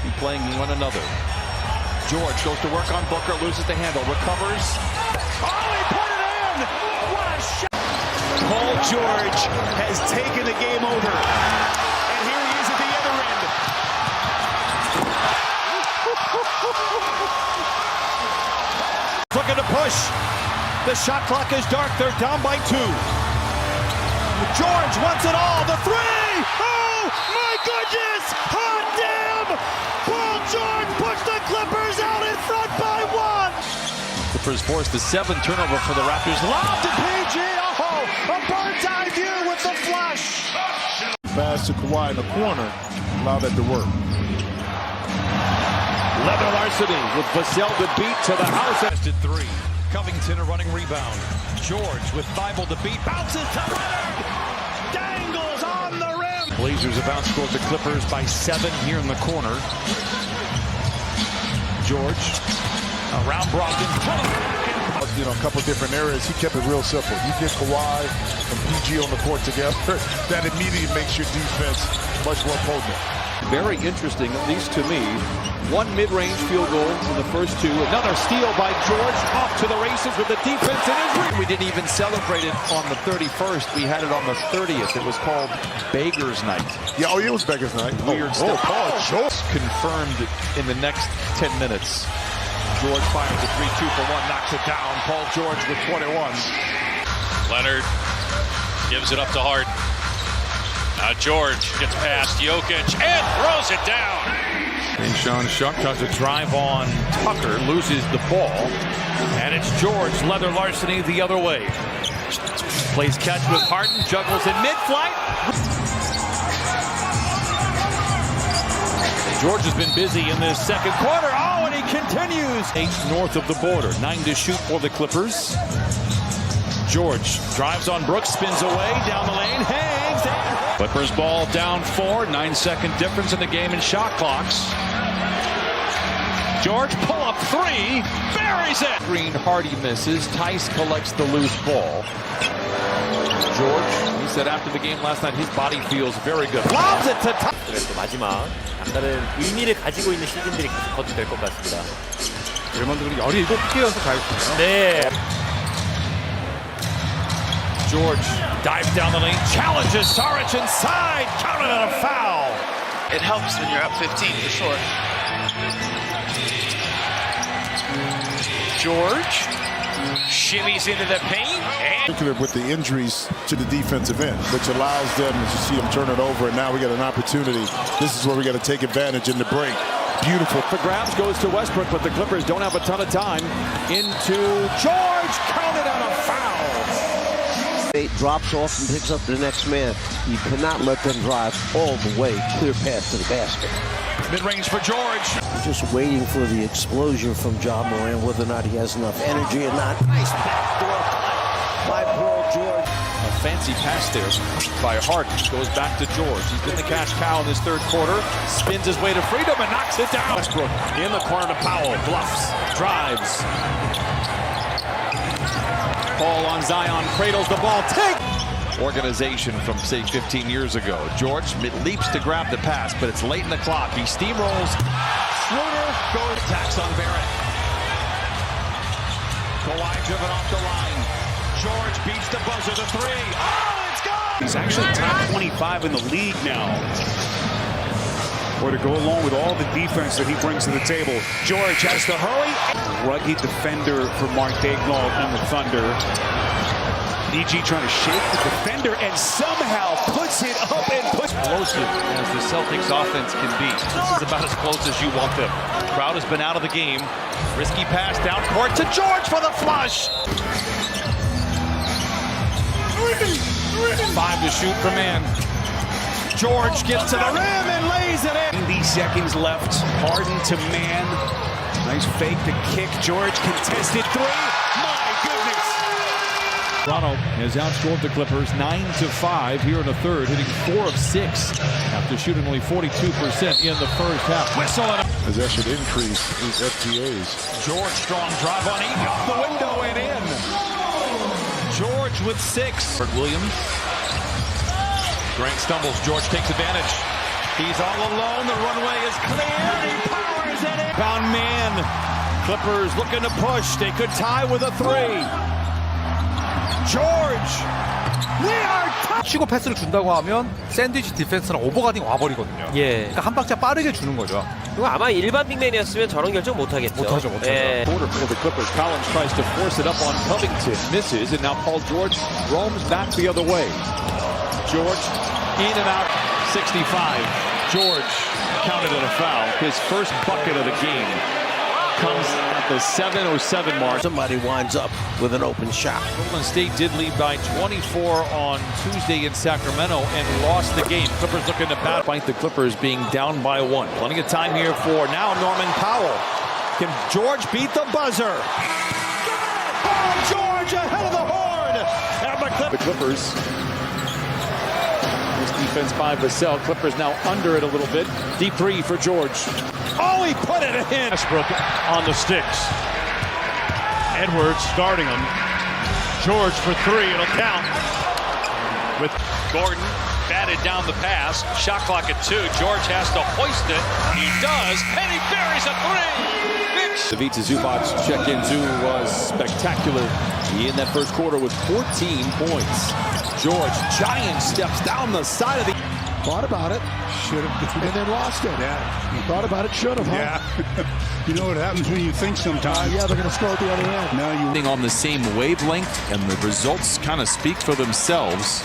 and playing one another. George goes to work on Booker, loses the handle, recovers. Oh, he put it in! What a shot! Paul George has taken the game over. And here he is at the other end. Looking to push. The shot clock is dark. They're down by 2. George wants it all. The 3! Oh, my goodness! Hot damn! Paul George puts the Clippers out in front by 1. Clippers forced the 7th turnover for the Raptors. Lob to PG. Oh, a bird's eye view with the flush. Pass to Kawhi in the corner. Allow that to work. Leather Larceny with Vassell to beat to the house. At 3. Covington a running rebound. George with Thibault to beat. Bounces to Leonard. Dangles on the rim. Blazers have outscored the Clippers by 7 here in the corner. George around Brogdon. You know, a couple different areas. He kept it real simple. You get Kawhi and PG on the court together, that immediately makes your defense much more potent. Very interesting, at least to me. 1 mid-range field goal in the first 2. Another steal by George. Off to the races with the defense in his ring. We didn't even celebrate it on the 31st. We had it on the 30th. It was called Beggar's Night. Yeah, it was Beggar's Night. Weird stuff. Paul George confirmed in the next 10 minutes. George fires a 3-2 for 1, knocks it down. Paul George with 21. Leonard gives it up to Harden. Now George gets past Jokic and throws it down. And Sean Shuck tries to drive on Tucker, loses the ball. And it's George, Leather Larceny the other way. Plays catch with Harden, juggles in mid-flight. George has been busy in this second quarter. Oh, and he continues. 8 north of the border. 9 to shoot for the Clippers. George drives on Brooks, spins away, down the lane, hangs. Clippers ball down 4. 9-second difference in the game in shot clocks. George pull up 3. Buries it. Green Hardy misses. Tice collects the loose ball. George, he said after the game last night, his body feels very good. Lobs it to Tice. 그래서 마지막 남다른 의미를 가지고 있는 시즌들이 계속 거듭될 것 같습니다. 레몬드들이 17개여서 가였습니다. 네. George dives down the lane, challenges Saric inside, counted on a foul. It helps when you're up 15 for sure. George shimmies into the paint. Particularly with the injuries to the defensive end, which allows them to see them turn it over, and now we got an opportunity. This is where we got to take advantage in the break. Beautiful. The grabs goes to Westbrook, but the Clippers don't have a ton of time. Into George, counted on a foul. Drops off and picks up the next man. You cannot let them drive all the way clear past to the basket. Mid-range for George. Just waiting for the explosion from John Moran, whether or not he has enough energy or not. Nice backdoor by Paul George. A fancy pass there by Harden. Goes back to George. He's been the cash cow in this third quarter. Spins his way to freedom and knocks it down. Westbrook in the corner to Powell. Bluffs. Drives. Paul on Zion. Cradles the ball. Take! Organization from, say, 15 years ago. George leaps to grab the pass, but it's late in the clock. He steamrolls. Schroeder goes. Attacks on Barrett. Kawhi driven off the line. George beats the buzzer, the 3. Oh, it's gone! He's actually top 25 in the league now. Or to go along with all the defense that he brings to the table. George has to hurry. Rugged defender for Mark Daigneault and the Thunder. EG trying to shake the defender and somehow puts it up and puts Explosive as the Celtics offense can be. This is about as close as you want them. Crowd has been out of the game. Risky pass down court to George for the flush. 5 to shoot for man. George gets to the rim and lays it in. 90 seconds left. Harden to man. Nice fake to kick. George contested 3. My goodness. Toronto has outscored the Clippers 9-5 here in the third, hitting 4 of 6 after shooting only 42% in the first half. Whistle and As that should increase these FTAs. George strong drive on Eby off the window and in. George with 6. Williams. Grant stumbles. George takes advantage. He's all alone. The runway is clear. He Clippers looking to push. They could tie with a three. George. We are 치고 패스를 준다고 하면 샌드위치 디펜스랑 오버가딩 와버리거든요. 예. 그러니까 한 박자 빠르게 주는 거죠. 이거 아마 일반 빅맨이었으면 저런 결정 못 하겠죠. 못하죠. 예. quarter for the Clippers. Collins tries to force it up on Covington. Misses, and now Paul George roams back the other way. George in and out. 65. George counted on a foul. His first bucket of the game comes at the 7:07 mark. Somebody winds up with an open shot. Golden State did lead by 24 on Tuesday in Sacramento and lost the game. Clippers looking to bat fight the Clippers being down by one. Plenty of time here for now Norman Powell. Can George beat the buzzer? Oh, George ahead of the horn! And the Clippers. This defense by Vassell. Clippers now under it a little bit. Deep three for George. Oh, he put it in. Westbrook on the sticks. Edwards starting him. George for three, it'll count. With Gordon batted down the pass. Shot clock at 2. George has to hoist it. He does, and he buries a three. Ivica Zubac check-in. Zoo was spectacular in that first quarter with 14 points. George, giant steps down the side of the... Thought about it, should have, and then lost it. Yeah. Thought about it, should have, huh? Yeah. You know what happens when you think sometimes? Yeah, they're going to score at the other end. Now you on the same wavelength, and the results kind of speak for themselves.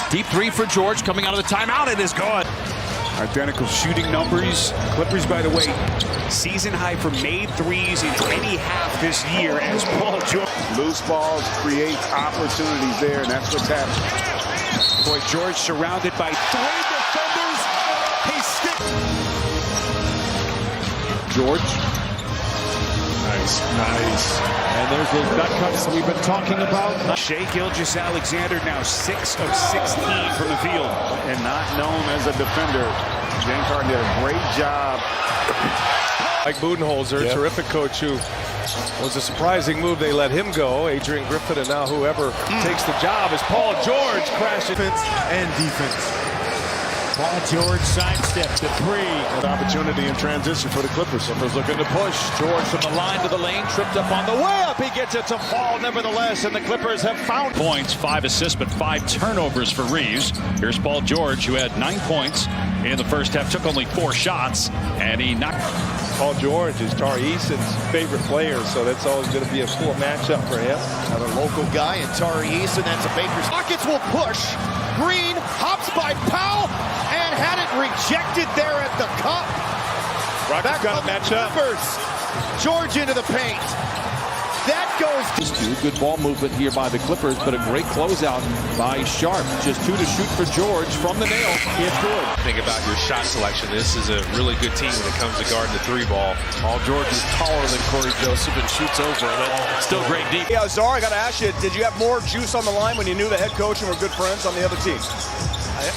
Deep three for George coming out of the timeout. It is good. Identical shooting numbers. Clippers, by the way, season high for made threes in any half this year as Paul George. Loose balls create opportunities there, and that's what's happening. Boy, George surrounded by three defenders. He sticks. George. Nice. And there's those gut cuts we've been talking about. Shai Gilgeous-Alexander now 6 of 16 from the field. And not known as a defender. James Harden did a great job. Mike Budenholzer, terrific coach who was a surprising move. They let him go. Adrian Griffin, and now whoever takes the job is Paul George crashing and defense. Paul George sidestep the three. An opportunity in transition for the Clippers. Clippers looking to push. George from the line to the lane, tripped up on the way up. He gets it to fall nevertheless, and the Clippers have found Points, 5 assists, but 5 turnovers for Reeves. Here's Paul George, who had 9 points in the first half, took only 4 shots, and he knocked. Paul George is Tari Eason's favorite player, so that's always going to be a cool matchup for him. Another local guy in Tari Eason. That's a Baker's. Rockets will push. Green hops by Powell and had it rejected there at the cup. Rockets got to match up. George into the paint. That goes. Good ball movement here by the Clippers, but a great closeout by Sharp. Just 2 to shoot for George from the nail. It's good. Think about your shot selection. This is a really good team when it comes to guarding the 3 ball. Paul George is taller than Corey Joseph and shoots over it. Still great deep. Yeah, Czar, I got to ask you, did you have more juice on the line when you knew the head coach and were good friends on the other team?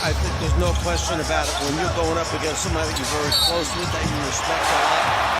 I think there's no question about it. When you're going up against somebody that you're very close with, that you respect a lot,